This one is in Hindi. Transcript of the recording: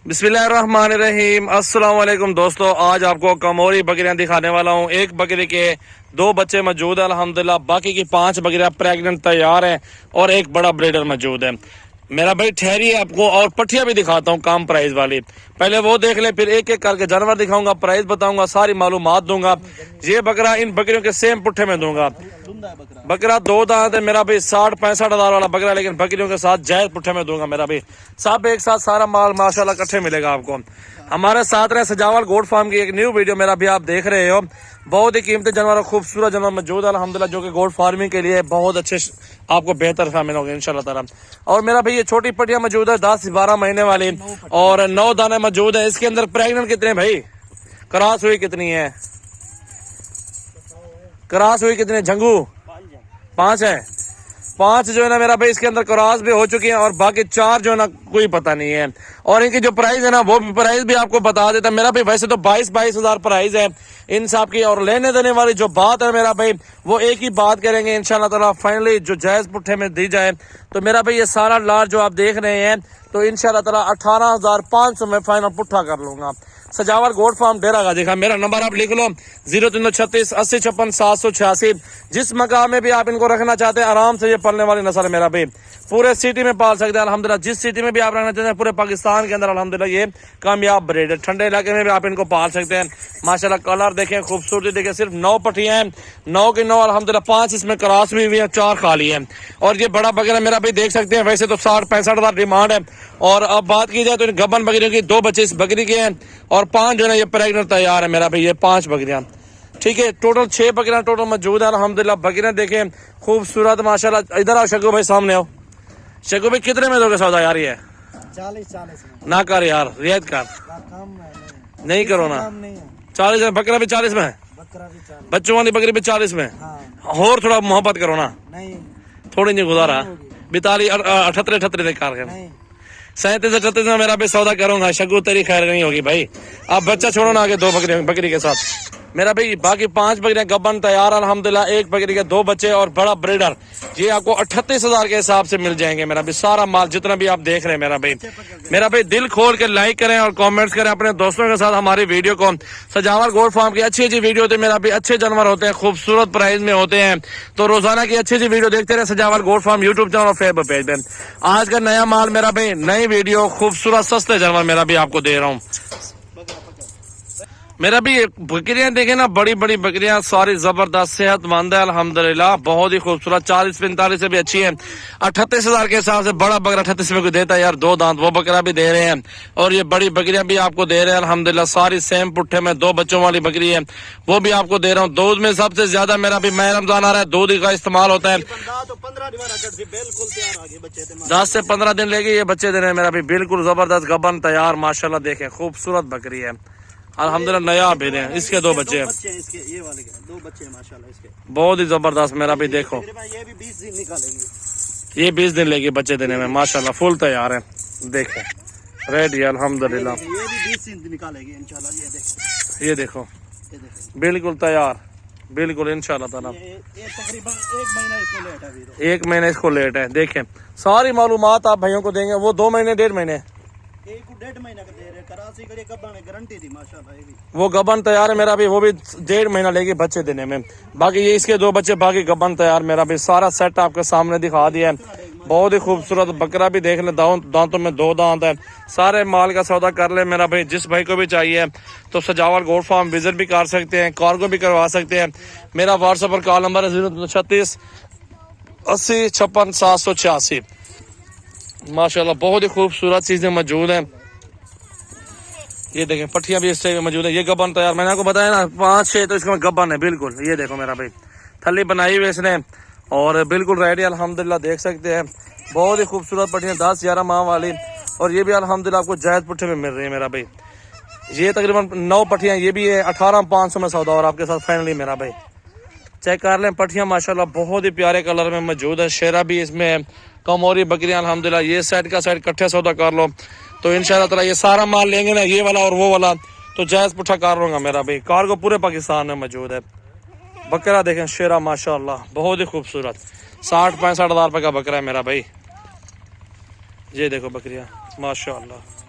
बिस्मिल्लाहिर्रहमानिर्रहीम। अस्सलाम वालेकुम दोस्तों, आज आपको कमोरी बकरियां दिखाने वाला हूं। एक बकरी के 2 बच्चे मौजूद है अल्हम्दुलिल्लाह, बाकी की 5 बकरियां प्रेग्नेंट तैयार हैं और एक बड़ा ब्रीडर मौजूद है। मेरा भाई ठहरिए, आपको और पट्टियां भी दिखाता हूं कम प्राइस वाली। पहले वो देख ले, फिर एक एक करके जानवर दिखाऊंगा, प्राइस बताऊंगा, सारी मालूमात दूंगा। ये बकरा इन बकरियों के सेम पुट्ठे में दूंगा। बकरा 2 दांत है मेरा भाई, 60-65 हजार वाला बकरा, लेकिन बकरियों के साथ जायज पुट्ठे में दूंगा मेरा भाई। सब एक साथ सारा माल माशाल्लाह इकट्ठे मिलेगा आपको। हमारे साथ रहे सजावल गोट फार्म की एक न्यू वीडियो मेरा भी आप देख रहे हो। बहुत ही कीमती जानवर, खूबसूरत जानवर मौजूद है अल्हम्दुलिल्लाह, जो कि गोट फार्मिंग के लिए बहुत अच्छे आपको बेहतर शामिल होंगे इंशाल्लाह ताला। और मेरा भाई ये छोटी पट्टियां मौजूद है 10-12 महीने वाली, और 9 दाने मौजूद है। इसके अंदर प्रेग्नेंट कितने भाई, क्रॉस हुई कितनी है, क्रॉस हुई कितने झंगू 5 है। 5 जो है ना मेरा भाई इसके अंदर क्रॉस भी हो चुकी है, और बाकी 4 जो है ना कोई पता नहीं है। और इनकी जो प्राइस है ना वो प्राइस भी आपको बता देता है मेरा भाई। वैसे तो 22-22 हजार प्राइस है इन सब की, और लेने देने वाली जो बात है मेरा भाई वो एक ही बात करेंगे इंशाल्लाह ताला, फाइनली जो जायज पुट्ठे में दी जाए। तो मेरा भाई ये सारा लाट जो आप देख रहे हैं तो इंशाल्लाह ताला 18,500 में फाइनल पुट्ठा कर लूंगा। सजावल गोट फार्म डेरा गाजी खां। मेरा नंबर आप लिख लो 0336 80 56 786। जिस मकाम में भी आप इनको रखना चाहते हैं, आराम से ये पलने वाली नस्ल है मेरा भाई। पूरे सिटी में पाल सकते हैं अल्हम्दुलिल्लाह। जिस सिटी में भी आप रखना चाहते हैं पूरे पाकिस्तान के अंदर अल्हम्दुलिल्लाह ये कामयाब ब्रीड है। ठंडे इलाके में भी आप इनको पाल सकते हैं। माशाल्लाह कलर देखें, खूबसूरती देखें। सिर्फ 9 पट्टियां हैं, 9 की 9 अल्हम्दुलिल्लाह। 5 इसमें क्रॉस भी हुई है, 4 खाली है। और ये बड़ा बकरा मेरा भाई देख सकते हैं, वैसे तो 60-65 हजार डिमांड है। और अब बात की जाए तो गबन बकरियों की 2 बच्चे इस बकरी के हैं, और 5 जो है ये प्रेग्नेंट तैयार है मेरा भाई। ये 5 बकरियां, ठीक है। टोटल 6 बकरियां टोटल मौजूद है अल्हम्दुलिल्लाह। बकरियां देखें खूबसूरत माशाल्लाह। इधर आओ शगु भाई, सामने आओ। शगु भाई कितने में दोगे सौदा यार? ये 40 ना कर यार, रियायत कर, नहीं करो ना। 40 में बकरा भी 40 में, बच्चों वाली बकरी भी 40 में। और थोड़ा मोहब्बत करो ना, थोड़ी नहीं गुजारा। 42 38 कार 37-38 में मेरा भी सौदा करूंगा। शगु तेरी खैर नहीं होगी भाई। अब बच्चा छोड़ो ना आगे 2 बकरी के साथ मेरा भाई। बाकी 5 बकरियां गबन तैयार अल्हम्दुलिल्लाह। 1 बकरी के 2 बच्चे और बड़ा ब्रीडर। ये आपको 38 हजार के हिसाब से मिल जाएंगे मेरा भाई। सारा माल जितना भी आप देख रहे हैं मेरा भाई। मेरा भाई दिल खोल के लाइक करें और कमेंट्स करें अपने दोस्तों के साथ हमारी वीडियो को। सजावल गोट फार्म की अच्छी वीडियो होती है मेरा भाई। अच्छे जानवर होते हैं, खूबसूरत प्राइस में होते हैं। तो रोजाना की अच्छी वीडियो देखते रहे सजावल गोट फार्म यूट्यूब चैनल और फेसबुक पेज पे। आज का नया माल मेरा भाई, नई वीडियो, खूबसूरत सस्ते जानवर मेरा भी आपको दे रहा हूँ मेरा भी। बकरियां देखे ना, बड़ी बड़ी बकरियां, सारी जबरदस्त सेहतमंद है अल्हम्दुलिल्लाह। बहुत ही खूबसूरत, 40-45 से भी अच्छी है। 38 हजार के हिसाब से बड़ा बकरा 38 में कोई देता है यार? 2 दांत वो बकरा भी दे रहे हैं, और ये बड़ी बकरियां भी आपको दे रहे हैं अल्हम्दुलिल्लाह। सारी सेम पुट्ठे में 2 बच्चों वाली बकरी है, वो भी आपको दे रहा हूँ। दूध में सबसे ज्यादा मेरा भी मैं रमजान आ रहा है, दूध का इस्तेमाल होता है। 10 से 15 दिन लेके ये बच्चे देने मेरा भी। बिल्कुल जबरदस्त गबन तैयार माशाल्लाह। देखें खूबसूरत बकरी है अल्हम्दुलिल्लाह। नया भेजे हैं, इसके 2 बच्चे हैं, इसके ये वाले के 2 बच्चे हैं माशाल्लाह इसके। बहुत ही जबरदस्त मेरा भी। देखो ये भी 20 दिन निकालेंगे, ये 20 दिन लेगी बच्चे देने में माशाल्लाह। फुल तैयार है, देखें रेडी अल्हम्दुलिल्लाह। ये भी 20 दिन निकालेगी इंशाल्लाह। ये देखो बिल्कुल तैयार, बिल्कुल इंशाल्लाह ताला। ये तकरीबन 1 महीना इसको लेट है, 1 महीने इसको लेट है। देखें सारी मालूमात आप भाइयों को देंगे। वो 2 महीने 1.5 महीने, 1-1.5 महीना का दे रहे। कराची के लिए गबन गारंटी थी माशाल्लाह। ये भी वो गबन तैयार है मेरा भी, वो भी 1.5 महीना लेगी बच्चे देने में। बाकी ये इसके 2 बच्चे, बाकी गबन तैयार मेरा भी। सारा सेट आपके सामने दिखा दिया है। बहुत ही खूबसूरत बकरा भी देख ले, दांतों में 2 दांत है। सारे माल का सौदा कर ले मेरा भाई। जिस भाई को भी चाहिए तो सजावल गोट फार्म विजिट भी कर सकते हैं, कार्गो भी करवा सकते हैं। मेरा व्हाट्सएप पर कॉल नंबर है 0336 80 56 786। माशाल्लाह बहुत ही खूबसूरत चीजें मौजूद हैं। ये देखें पट्टियां भी इस टाइप में मौजूद है। ये गबन तैयार, मैंने आपको बताया ना 5-6 तो इसका गबन है बिल्कुल। ये देखो मेरा भाई, थली बनाई हुई इसने, और बिल्कुल रेडी अल्हम्दुलिल्लाह। देख सकते हैं बहुत ही खूबसूरत पट्टियां 10-11 माह वाली, और ये भी अल्हम्दुलिल्लाह आपको जायज पुट्ठे में मिल रही है मेरा भाई। ये तकरीबन 9 पट्टियां, ये भी है 18,500 में सौदा और आपके साथ फाइनली मेरा भाई। चेक कर लें पट्टियां माशाल्लाह बहुत ही प्यारे कलर में मौजूद है। शेरा भी इसमें है, कमोरी बकरियां अल्हम्दुलिल्लाह। ये साइड का साइड इकट्ठे सौदा कर लो तो इंशाल्लाह ताला ये सारा माल लेंगे ना, ये वाला और वो वाला, तो जायज पुट्ठा कर लूंगा मेरा भाई। कार्गो पूरे पाकिस्तान में मौजूद है। बकरा देखें शेरा माशाल्लाह बहुत ही खूबसूरत, 60-65 हजार रुपए का बकरा है मेरा भाई। ये देखो बकरियां माशाल्लाह।